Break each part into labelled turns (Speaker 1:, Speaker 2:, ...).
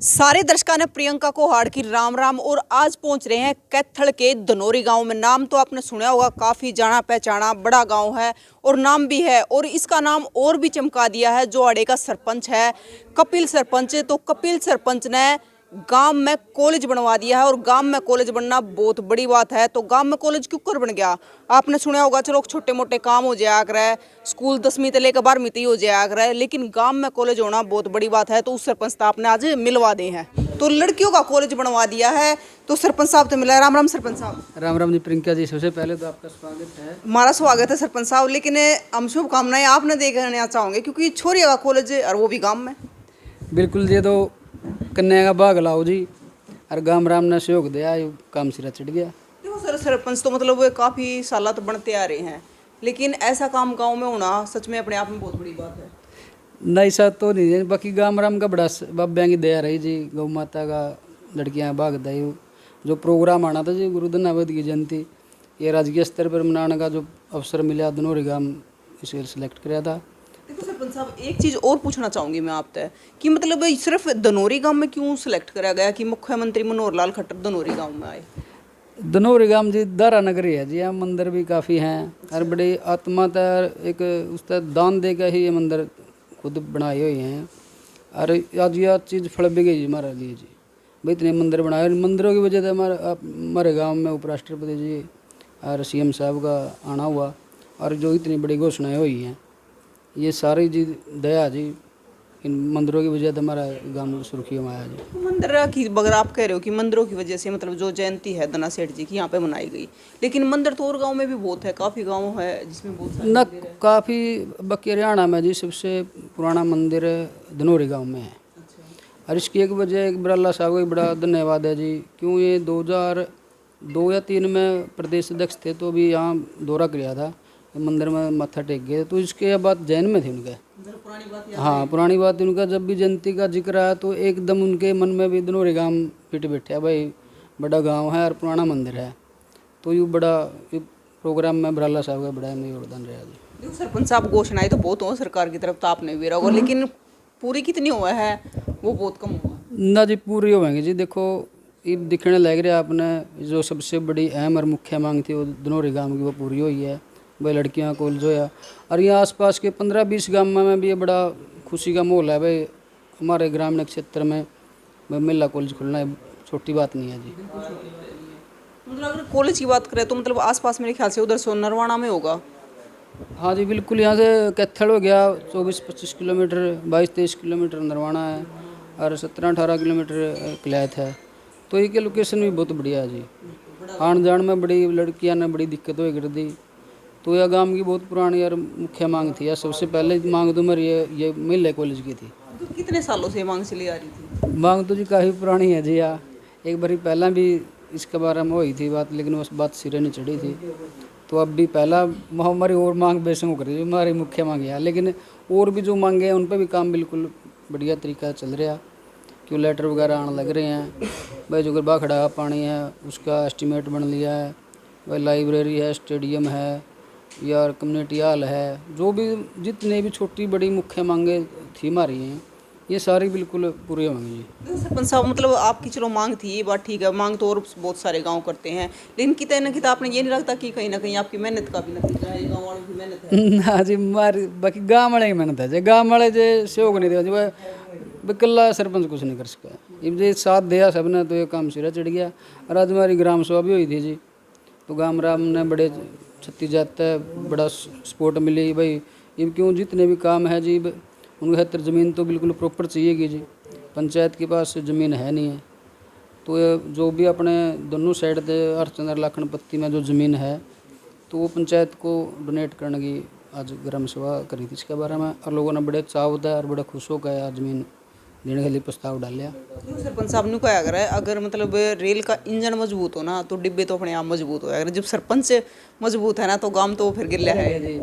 Speaker 1: सारे दर्शकों ने प्रियंका को हाड़ की राम राम। और आज पहुंच रहे हैं कैथल के धनोरी गांव में। नाम तो आपने सुना होगा, काफी जाना पहचाना बड़ा गांव है और नाम भी है। और इसका नाम और भी चमका दिया है जो आड़े का सरपंच है, कपिल सरपंच। तो कपिल सरपंच ने गांव में कॉलेज बनवा दिया है और गांव में कॉलेज बनना बहुत बड़ी बात है। तो गांव में कॉलेज क्यों कर बन गया आपने सुना होगा। चलो छोटे मोटे काम हो जाया कर है, स्कूल 10वीं से लेकर 12वीं तक हो जाया कर है, लेकिन गांव में कॉलेज होना बहुत बड़ी बात है। तो उस सरपंच साहब आपने आज मिलवा दे हैं, तो लड़कियों का कॉलेज बनवा दिया है। तो सरपंच साहब तो मिला। राम राम सरपंच साहब।
Speaker 2: राम राम जी प्रियंका जी, सबसे पहले तो आपका स्वागत है।
Speaker 1: हमारा स्वागत है सरपंच साहब, लेकिन हम शुभकामनाएं आपने देखना चाहोगे क्योंकि छोरिया का कॉलेज और वो भी गाँव में।
Speaker 2: बिल्कुल जी, तो कन्या का भाग लाओ जी और गाम राम ने सहयोग दिया, ये काम सिरा चढ़ गया।
Speaker 1: देखो सर, सरपंच तो मतलब वे काफ़ी साल तो बनते आ रहे हैं, लेकिन ऐसा काम गांव में होना सच में अपने आप में बहुत बड़ी बात है।
Speaker 2: नहीं सा तो नहीं है, बाकी गाम राम का बड़ा बाब्या की दया रही जी, गौ माता का लड़कियां भाग दई। जो प्रोग्राम आना था जी गुरु धनावत की जयंती, ये राजकीय स्तर पर मनाने का जो अवसर मिला, धनोरी गांव इसे सिलेक्ट किया था।
Speaker 1: देखो सरपंच साहब, एक चीज़ और पूछना चाहूँगी मैं आपसे कि मतलब सिर्फ धनोरी गांव में क्यों सिलेक्ट करा गया कि मुख्यमंत्री मनोहर लाल खट्टर धनोरी गांव में आए।
Speaker 2: धनोरी गांव जी दारा नगरी है जी, यहाँ मंदिर भी काफ़ी हैं और बड़ी आत्मा तर एक उसका दान दे के ही ये मंदिर खुद बनाए हुए हैं। और आज यह चीज़ फल भी गई हमारे लिए जी, भाई इतने मंदिर बनाए। मंदिरों की वजह से हमारे गांव में उपराष्ट्रपति जी और सीएम साहब का आना हुआ और जो इतनी बड़ी घोषणाएं हुई हैं, ये सारी जी दया जी, इन मंदिरों की वजह से हमारा गांव सुर्खियों में आया जी।
Speaker 1: मंदिर की अगर आप कह रहे हो कि मंदिरों की वजह से मतलब जो जयंती है धना सेठ जी की यहाँ पे मनाई गई, लेकिन मंदिर तो और गाँव में भी बहुत है, काफ़ी गाँव है जिसमें बहुत सारे
Speaker 2: न काफ़ी बाकी हरियाणा में जी सबसे पुराना मंदिर धनोरी गांव में है। और इसकी एक वजह एक बिरला साहब को बड़ा धन्यवाद है जी, क्यों ये 2002 या 3 में प्रदेश अध्यक्ष थे तो भी यहाँ दौरा किया था, मंदिर में माथा टेक गए। तो इसके बाद जैन में थे उनके, हाँ पुरानी बात उनका जब भी जयंती का जिक्र आया तो एकदम उनके मन में भी धनोरी गांव फिट बैठा, भाई बड़ा गांव है और पुराना मंदिर है। तो ये बड़ा प्रोग्राम में बिरला साहब का बड़ा योगदान रहा जी।
Speaker 1: देखो सरपंच साहब, घोषणाएं तो बहुत हो सरकार की तरफ, तो आपने भी रहा होगा, लेकिन पूरी कितनी हुआ है वो बहुत कम हुआ
Speaker 2: ना जी। पूरी होंगे जी, देखो ये दिखने लग रहा है आपने, जो सबसे बड़ी अहम और मुख्य मांग थी वो धनोरी गांव की, वो पूरी हुई है। भाई लड़कियां कॉलेज जो है और यहाँ आसपास के 15-20 गांव में भी ये बड़ा खुशी का माहौल है। भाई हमारे ग्रामीण क्षेत्र में भाई महिला कॉलेज खुलना है छोटी बात नहीं है जी।
Speaker 1: मतलब अगर कॉलेज की बात करें तो मतलब आसपास मेरे ख्याल से उधर सोनरवाना में होगा।
Speaker 2: हाँ जी बिल्कुल, यहाँ से कैथल हो गया 24-25 किलोमीटर, 22-23 किलोमीटर नरवाना है और 17-18 किलोमीटर कलैत है। तो ये लोकेशन भी बहुत बढ़िया है जी, आन जान में बड़ी लड़कियां ने बड़ी दिक्कत हो कर दी। तो यह गांव की बहुत पुरानी और मुख्य मांग थी, या सबसे पहले मांग तो मेरी ये महिला कॉलेज की थी।
Speaker 1: तो कितने सालों से मांग चली आ रही थी।
Speaker 2: मांग तो जी काफ़ी पुरानी है जी। या एक बारी पहला भी इसके बारे में हुई थी बात, लेकिन उस बात सिरे नहीं चढ़ी थी। तो अब भी पहला हमारी और मांग बेसंग कर रही है, हमारी मुख्य मांग है। लेकिन और भी जो मांगे हैं उन पर भी काम बिल्कुल बढ़िया तरीका चल रहा, क्यों लेटर वगैरह आने लग रहे हैं। भाई जो गरबा खड़ा पानी है उसका एस्टीमेट बन लिया है, भाई लाइब्रेरी है, स्टेडियम है या कम्युनिटी हॉल है, जो भी जितने भी छोटी बड़ी मुख्य मांगे थी हमारी हैं ये सारी बिल्कुल पूरी होंगी जी।
Speaker 1: सरपंच साहब, मतलब आपकी चलो मांग थी, ये बात ठीक है, मांग तो और बहुत सारे गांव करते हैं, लेकिन कितना न कितना आपने ये नहीं लगता कि कहीं ना कहीं आपकी मेहनत का भी नतीजा है, गाँव वालों की मेहनत है।
Speaker 2: ना जी हमारी बाकी गाँव वाले की मेहनत है जी, गाँव वाले जो सहयोग नहीं दिया जी, वह कल्ला सरपंच कुछ नहीं कर सका। ये साथ दिया सबने तो ये काम सिरा चढ़ गया। और आज हमारी ग्राम सभा भी हुई थी जी, तो गाँव राम ने बड़े छत्ती जाता है, बड़ा सपोर्ट मिली भाई। ये क्यों जितने भी काम है जी उनके खातर ज़मीन तो बिल्कुल प्रॉपर चाहिएगी जी, पंचायत के पास ज़मीन है नहीं है। तो ये जो भी अपने दोनों साइड से हरचंदर लाखन पत्ती में जो ज़मीन है तो वो पंचायत को डोनेट करने की आज ग्राम सभा करी थी इसके बारे में, और लोगों ने बड़े चाव होता है और बड़ा खुश होकर आज ज़मीन देने के लिए प्रस्ताव डालिया।
Speaker 1: सरपंच साहब ने क्या अगर है, अगर मतलब रेल का इंजन मजबूत हो ना तो डिब्बे तो अपने आप मजबूत हो। अगर जब सरपंच मजबूत है ना तो गांव तो फिर गिल्ला है
Speaker 2: जी।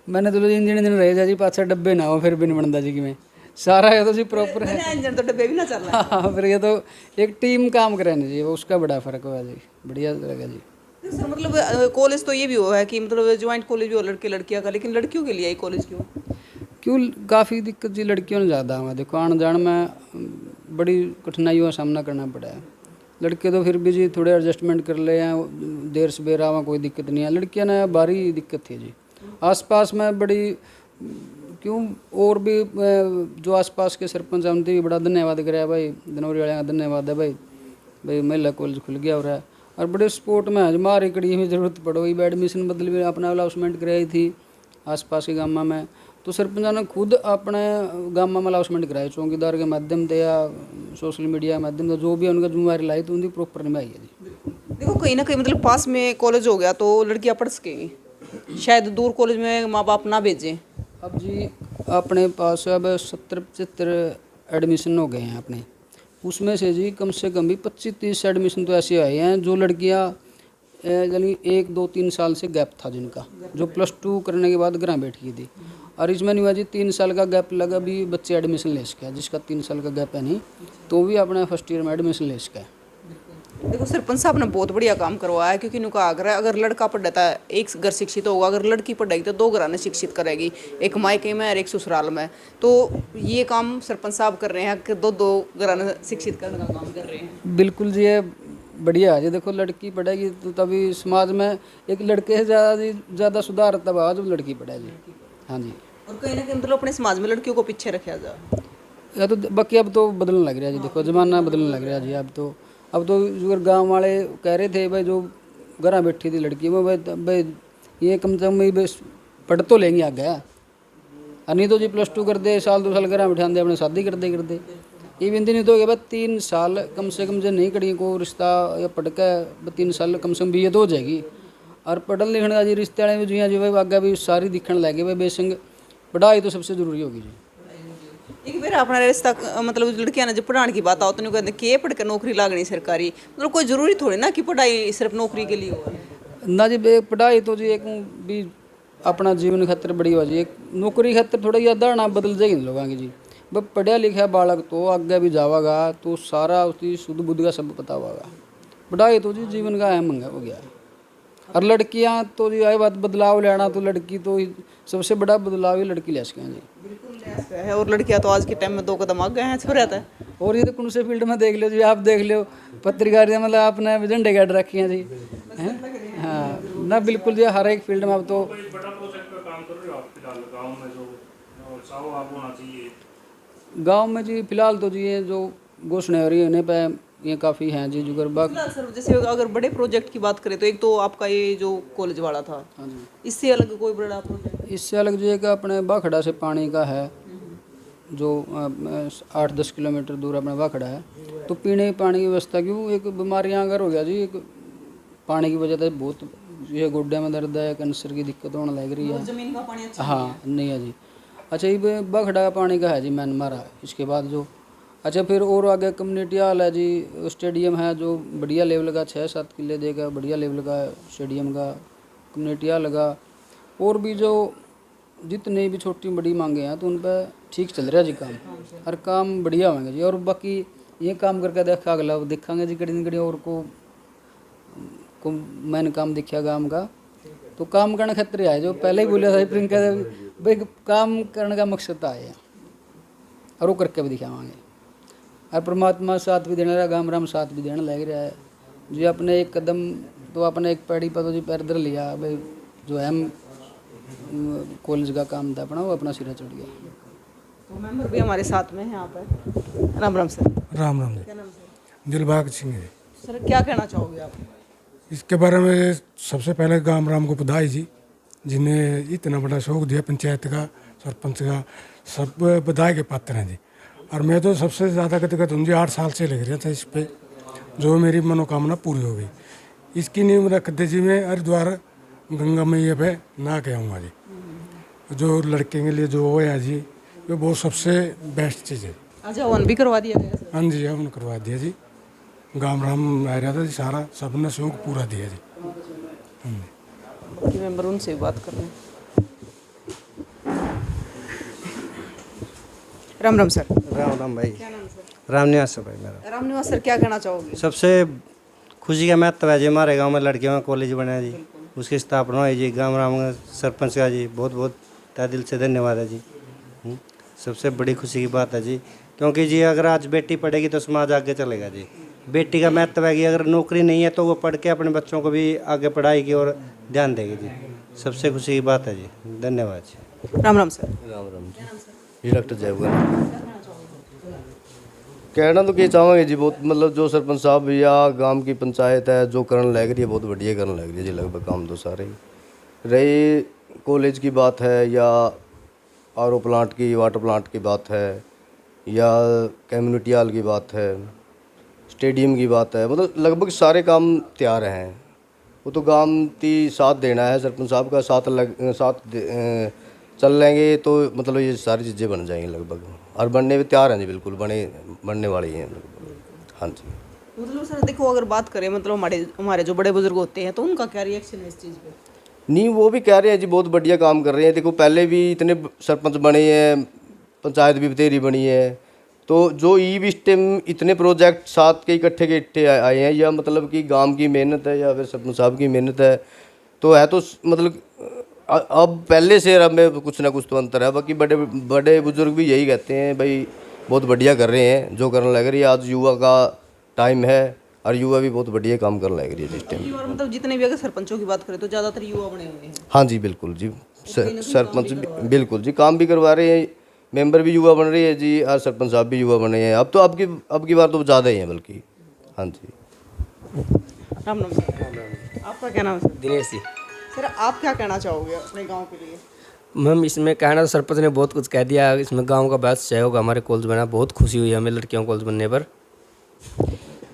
Speaker 2: मैंने तो इंजन रह जा जी, पाँच डब्बे ना हो फिर भी नहीं बनता जी कि मैं सारा है तो जी प्रॉपर है
Speaker 1: इंजन तो डब्बे भी ना चल रहा।
Speaker 2: हाँ फिर ये तो एक टीम काम करे ना जी, उसका बड़ा फर्क हुआ जी, बढ़िया लगा जी।
Speaker 1: सर मतलब कॉलेज तो ये भी हुआ है कि मतलब ज्वाइंट कॉलेज भी हो लड़के लड़कियां का, लेकिन लड़कियों के लिए ये कॉलेज क्यों
Speaker 2: काफ़ी दिक्कत जी, लड़कियों ने ज़्यादा हुआ। देखो आने जान में बड़ी कठिनाइयों का सामना करना पड़ा है। लड़के तो फिर भी जी थोड़े एडजस्टमेंट कर ले हैं, देर सवेर आवा कोई दिक्कत नहीं है। लड़कियां ने भारी दिक्कत थी जी। आसपास में बड़ी क्यों और भी जो आसपास के सरपंच हैं उनसे भी बड़ा धन्यवाद कराया भाई, धनौरी वाले का धन्यवाद है भाई, भाई महिला कॉलेज खुल गया हो रहा है। और बड़े स्पोर्ट में है, हमारी कड़ी में ज़रूरत पड़ो वही एडमिशन बदल भी अपना अलाउंसमेंट कराई थी आसपास के गाँव में, तो सरपंच ने खुद अपने गाँव में अलाउंसमेंट कराई, चौकीदार के माध्यम से या सोशल मीडिया के माध्यम से, जो भी उनका जिम्मेवारी लाई तो उनकी प्रॉपर निभाई है जी।
Speaker 1: देखो कहीं ना कहीं मतलब पास में कॉलेज हो गया तो लड़कियां पढ़ सकेंगी, शायद दूर कॉलेज में माँ बाप ना भेजें।
Speaker 2: अब जी अपने पास अब 70-75 एडमिशन हो गए हैं अपने, उसमें से जी कम से कम भी 25-30 एडमिशन तो ऐसे आए हैं जो लड़कियां यानी 1-2-3 साल से गैप था जिनका, जो +2 करने के बाद घर बैठ गई थी। और इसमें नहीं हुआ जी 3 साल का गैप लगा भी बच्चे एडमिशन ले सके, जिसका 3 साल का गैप है नहीं तो भी अपना फर्स्ट ईयर में एडमिशन ले सके।
Speaker 1: देखो सरपंच साहब ने बहुत बढ़िया काम करवाया है, क्योंकि इनका आग्रह अगर लड़का पढ़ता है एक घर शिक्षित होगा, अगर लड़की पढ़ेगी तो 2 घराने शिक्षित करेगी, एक मायके में और एक ससुराल में। तो ये काम सरपंच साहब कर रहे हैं कि 2 घराने शिक्षित करने का काम कर रहे हैं।
Speaker 2: बिल्कुल जी, ये बढ़िया है जी। देखो लड़की पढ़ेगी तो तभी समाज में एक लड़के से ज़्यादा सुधार तब आवा जब लड़की पढ़ेगी। हाँ जी।
Speaker 1: और कहीं ना कहीं मतलब अपने समाज में लड़कियों को पीछे रखा जाए
Speaker 2: या तो बाकी अब तो बदलने लग रहा है जी, देखो ज़माना बदलने लग रहा है जी। अब तो अगर गांव वाले कह रहे थे भाई जो घर बैठी थी लड़की में भाई ये कम से कम बस पढ़ तो लेंगे आगे, और नहीं तो जी +2 कर दे, 1-2 साल घर बैठा दे अपने शादी कर दे ये बिंदी नहीं तो हो गया भाई 3 साल कम से कम जो नहीं कड़ी को रिश्ता या पढ़ के 3 साल कम से कम भी ये तो हो जाएगी। और पढ़न लिखने का जी रिश्ते वाले भी जी भाई आगे भी सारी दिखने लगे भाई बेसंग पढ़ाई तो सबसे ज़रूरी होगी जी।
Speaker 1: एक बार अपना रिश्ता मतलब लड़कियां ने जब पढ़ाने की बात आओ तो नहीं कहते कि पढ़ कर नौकरी लागनी सरकारी, मतलब कोई ज़रूरी थोड़ी ना कि पढ़ाई सिर्फ नौकरी के लिए हो
Speaker 2: ना जी। पढ़ाई तो जी एक भी अपना जीवन खातर बड़ी हो जी, एक नौकरी खातर थोड़ा यह धारणा बदल जाएगी इन लोगों की जी। भाई पढ़ा लिखा बालक तो आगे भी जावागा तो सारा उसकी शुद्ध बुद्ध का सब पता होगा। पढ़ाई तो जी जीवन का अहम अंग हो गया। और लड़कियां तो जी आई बात बदलाव लेना तो लड़की तो सबसे बड़ा बदलाव ही लड़की ले सकें जी।
Speaker 1: बिल्कुल है। और लड़कियां तो आज के टाइम में 2 कदम आगे हैं, अच्छा रहता है।
Speaker 2: और ये तो कौन से फील्ड में देख लो जी, आप देख लो पत्रकारिता मतलब आपने झंडे गाड़ रखी हैं जी हैं। हाँ ना बिल्कुल जी, हर एक फील्ड में अब तो
Speaker 3: बड़ा प्रोजेक्ट का काम कर रहे हो आप फिलहाल गाँव में, जो चाहो आप होना चाहिए
Speaker 2: गांव में जी। फिलहाल तो जी ये जो घोषणा हो रही है इन्हें पे ये काफ़ी हैं जी। जुगर बाग
Speaker 1: फिलहाल सर जैसे अगर बड़े प्रोजेक्ट की बात करें तो एक तो आपका ये जो कॉलेज वाला था,
Speaker 2: हाँ जी।
Speaker 1: इससे अलग कोई बड़ा प्रोजेक्ट?
Speaker 2: इससे अलग जो एक अपने बाखड़ा से पानी का है, जो 8-10 किलोमीटर दूर अपना बाखड़ा है, तो पीने के पानी की व्यवस्था क्यों एक बीमारियाँ अगर हो गया जी, एक पानी की वजह से बहुत ये गुड्डे में दर्द है, कैंसर की दिक्कत होने लग रही है।
Speaker 1: जमीन का पानी अच्छा
Speaker 2: हाँ नहीं है जी। अच्छा ये बाखड़ा का पानी का है जी मैन मारा। इसके बाद जो अच्छा फिर और आगे कम्युनिटी हॉल है जी, स्टेडियम है जो बढ़िया लेवल का 6-7 किले देगा, बढ़िया लेवल का स्टेडियम का कम्युनिटी हॉल का। और भी जो जितने भी छोटी बड़ी मांगे हैं तो उन पर ठीक चल रहा है जी काम, और काम बढ़िया होंगे जी। और बाकी ये काम करके देखा अगला देखेंगे जी कड़ी न कड़ी और को मैंने काम देखा काम का, तो काम करने खतरे आए जो पहले ही बोला था प्रियंका भाई काम करने का मकसद तो आए और वो करके भी दिखावांगे। और परमात्मा साथ भी देने रहा, गाम राम साथ भी देने लग रहा है जी। अपने एक कदम तो अपने एक पैड़ी पर तो जी पैर धर लिया भाई, जो अहम कॉलेज का काम था अपना वो अपना सिरा चढ़ गया।
Speaker 1: तो मेंबर भी हमारे साथ में हैं यहाँ पर। राम राम सर।
Speaker 4: राम राम जी।
Speaker 1: क्या नाम सर?
Speaker 4: दिलबाग सिंह है।
Speaker 1: सर क्या कहना चाहोगे आप?
Speaker 4: इसके बारे में सबसे पहले गाम राम को बधाई जी, जिन्हें इतना बड़ा शौक दिया पंचायत का, सरपंच का, सब बधाई के पात्र हैं जी। और मैं तो सबसे ज़्यादा गदगद हूँ जी, 8 साल से लग रहा था इस पे, जो मेरी मनोकामना पूरी हो गई। इसकी नींव रख दे जी मैं हरिद्वार गंगा मैया पे ना के आऊँगा जी। जो लड़के के लिए जो वो है जी, वो बहुत सबसे बेस्ट चीज़ है।
Speaker 1: अच्छा हवन भी करवा दिया गया सर?
Speaker 4: हाँ जी हवन करवा दिया जी। गाम राम आ रहा था जी, सारा सबने शौक पूरा दिया जी।
Speaker 1: बाकी मेंबर उनसे भी बात कर रहे हैं। राम राम सर।
Speaker 5: राम राम भाई।
Speaker 1: क्या नाम सर?
Speaker 5: रामनिवास है भाई मेरा।
Speaker 1: रामनिवास सर क्या कहना चाहोगे?
Speaker 5: सबसे खुशी का महत्व है जी, हमारे गांव में लड़कियों का कॉलेज बना है जी, उसकी स्थापना हुई जी। गांव राम का सरपंच का जी बहुत बहुत तहे दिल से धन्यवाद है जी। सबसे बड़ी खुशी की बात है जी क्योंकि जी अगर आज बेटी पढ़ेगी तो समाज आगे चलेगा जी। बेटी का महत्व है कि अगर नौकरी नहीं है तो वो पढ़ के अपने बच्चों को भी आगे पढ़ाई की ओर ध्यान देगी जी। सबसे खुशी की बात है जी। धन्यवाद जी।
Speaker 1: राम राम सर।
Speaker 6: राम राम जी डॉक्टर जयपुर कहना तो क्या चाहेंगे जी, बहुत मतलब जो सरपंच साहब या गांव की पंचायत है जो करने लग रही है बहुत बढ़िया करने लग रही है जी। लगभग काम तो सारे ही रही, कॉलेज की बात है या आरओ प्लांट की, वाटर प्लांट की बात है या कम्युनिटी हॉल की बात है, स्टेडियम की बात है, मतलब लगभग सारे काम तैयार हैं। वो तो गांव की साथ देना है, सरपंच साहब का साथ चल लेंगे तो मतलब ये सारी चीज़ें बन जाएंगी लगभग, और बनने भी तैयार हैं जी, बिल्कुल बनने वाली हैं लगभग। हाँ जी।
Speaker 1: मतलब सर देखो, अगर बात करें मतलब हमारे जो बड़े बुजुर्ग होते हैं तो उनका क्या रिएक्शन है इस चीज़ पे?
Speaker 6: नहीं, वो भी कह रहे हैं जी बहुत बढ़िया काम कर रहे हैं। देखो पहले भी इतने सरपंच बने हैं, पंचायत भी बतेरी बनी है, तो जो ई स्टेम इतने प्रोजेक्ट साथ के इकट्ठे आए हैं, या मतलब कि गांव की मेहनत है या फिर सरपंच साहब की मेहनत है तो मतलब अब पहले से अब में कुछ ना कुछ तो अंतर है। बाकी बड़े बुजुर्ग भी यही कहते हैं भाई बहुत बढ़िया कर रहे हैं जो करने लग रही है। आज युवा का टाइम है और युवा भी बहुत बढ़िया काम करने लग रही है जिस टाइम।
Speaker 1: और मतलब जितने भी अगर सरपंचों की बात करें तो ज़्यादातर युवा बने हुए हैं।
Speaker 6: हाँ जी बिल्कुल जी, सरपंच बिल्कुल जी काम भी करवा रहे हैं, मेंबर भी युवा बन रही है जी, और सरपंच साहब भी युवा बने हैं। अब तो अब की बार तो ज़्यादा ही हैं बल्कि। हाँ जी।
Speaker 1: राम राम सर। आपका क्या नाम है सर?
Speaker 7: दिनेश जी।
Speaker 1: सर आप क्या कहना चाहोगे अपने गांव के लिए?
Speaker 7: मैम इसमें कहना तो सरपंच ने बहुत कुछ कह दिया। इसमें गांव का बहुत सहयोग, हमारे कॉलेज बना, बहुत खुशी हुई हमें लड़कियों कॉलेज बनने पर।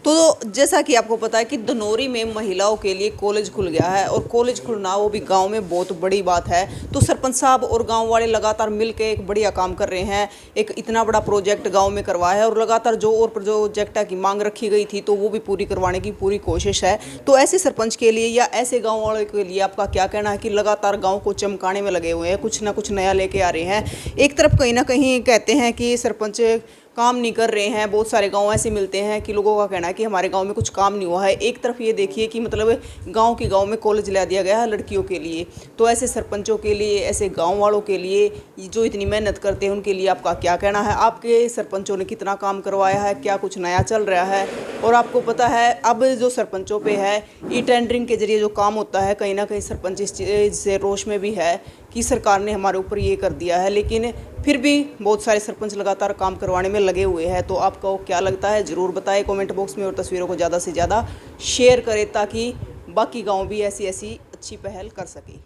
Speaker 1: तो जैसा कि आपको पता है कि धनौरी में महिलाओं के लिए कॉलेज खुल गया है, और कॉलेज खुलना वो भी गांव में बहुत बड़ी बात है। तो सरपंच साहब और गांव वाले लगातार मिलकर एक बढ़िया काम कर रहे हैं। एक इतना बड़ा प्रोजेक्ट गांव में करवाया है, और लगातार जो और प्रोजेक्ट की मांग रखी गई थी तो वो भी पूरी करवाने की पूरी कोशिश है। तो ऐसे सरपंच के लिए या ऐसे गाँव वालों के लिए आपका क्या कहना है कि लगातार गाँव को चमकाने में लगे हुए हैं, कुछ ना कुछ नया लेके आ रहे हैं? एक तरफ कहीं ना कहीं कहते हैं कि सरपंच काम नहीं कर रहे हैं, बहुत सारे गांव ऐसे मिलते हैं कि लोगों का कहना है कि हमारे गांव में कुछ काम नहीं हुआ है। एक तरफ ये देखिए कि मतलब गांव में कॉलेज ला दिया गया है लड़कियों के लिए। तो ऐसे सरपंचों के लिए, ऐसे गांव वालों के लिए जो इतनी मेहनत करते हैं उनके लिए आपका क्या कहना है? आपके सरपंचों ने कितना काम करवाया है, क्या कुछ नया चल रहा है? और आपको पता है अब जो सरपंचों पे है ई टेंडरिंग के जरिए जो काम होता है, कहीं ना कहीं सरपंच इस चीज़ से रोष में भी है कि सरकार ने हमारे ऊपर ये कर दिया है, लेकिन फिर भी बहुत सारे सरपंच लगातार काम करवाने में लगे हुए हैं। तो आपको क्या लगता है ज़रूर बताएं कमेंट बॉक्स में, और तस्वीरों को ज़्यादा से ज़्यादा शेयर करें ताकि बाकी गांव भी ऐसी अच्छी पहल कर सकें।